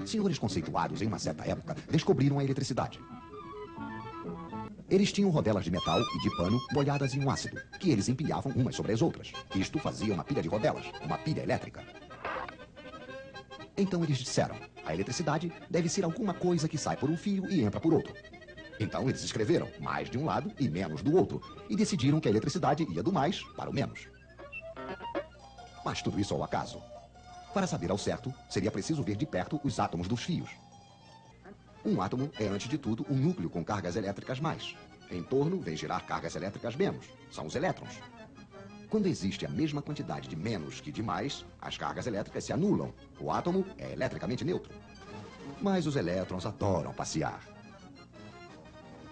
Senhores conceituados em uma certa época descobriram a eletricidade. Eles tinham rodelas de metal e de pano molhadas em um ácido, que eles empilhavam umas sobre as outras. Isto fazia uma pilha de rodelas, uma pilha elétrica. Então eles disseram, a eletricidade deve ser alguma coisa que sai por um fio e entra por outro. Então eles escreveram mais de um lado e menos do outro, e decidiram que a eletricidade ia do mais para o menos. Mas tudo isso ao acaso. Para saber ao certo, seria preciso ver de perto os átomos dos fios. Um átomo é, antes de tudo, um núcleo com cargas elétricas mais. Em torno, vem girar cargas elétricas menos. São os elétrons. Quando existe a mesma quantidade de menos que de mais, as cargas elétricas se anulam. O átomo é eletricamente neutro. Mas os elétrons adoram passear.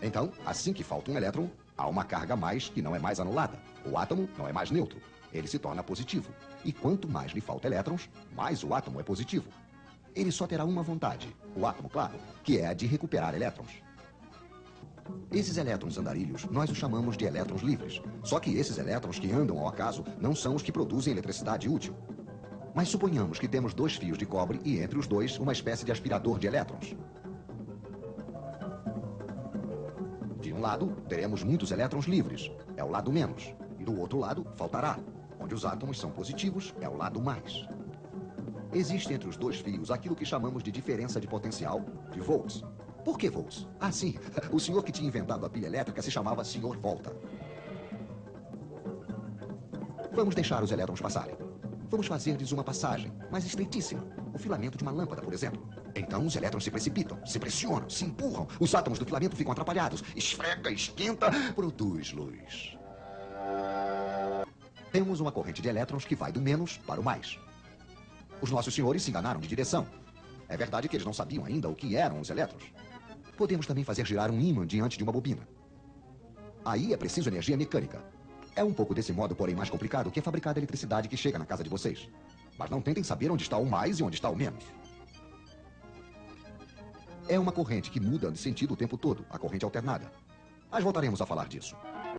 Então, assim que falta um elétron, há uma carga a mais que não é mais anulada. O átomo não é mais neutro. Ele se torna positivo. E quanto mais lhe falta elétrons, mais o átomo é positivo. Ele só terá uma vontade, o átomo, claro, que é a de recuperar elétrons. Esses elétrons andarilhos, nós os chamamos de elétrons livres. Só que esses elétrons que andam ao acaso não são os que produzem eletricidade útil. Mas suponhamos que temos dois fios de cobre e entre os dois uma espécie de aspirador de elétrons. De um lado, teremos muitos elétrons livres, é o lado menos. Do outro lado, faltará. Onde os átomos são positivos, é o lado mais. Existe entre os dois fios aquilo que chamamos de diferença de potencial, de volts. Por que volts? Ah, sim, o senhor que tinha inventado a pilha elétrica se chamava Sr. Volta. Vamos deixar os elétrons passarem. Vamos fazer-lhes uma passagem, mas estreitíssima. O filamento de uma lâmpada, por exemplo. Então os elétrons se precipitam, se pressionam, se empurram. Os átomos do filamento ficam atrapalhados. Esfrega, esquenta, produz luz. Temos uma corrente de elétrons que vai do menos para o mais. Os nossos senhores se enganaram de direção. É verdade que eles não sabiam ainda o que eram os elétrons. Podemos também fazer girar um ímã diante de uma bobina. Aí é preciso energia mecânica. É um pouco desse modo, porém mais complicado, que é fabricar a eletricidade que chega na casa de vocês. Mas não tentem saber onde está o mais e onde está o menos. É uma corrente que muda de sentido o tempo todo, a corrente alternada. Mas voltaremos a falar disso.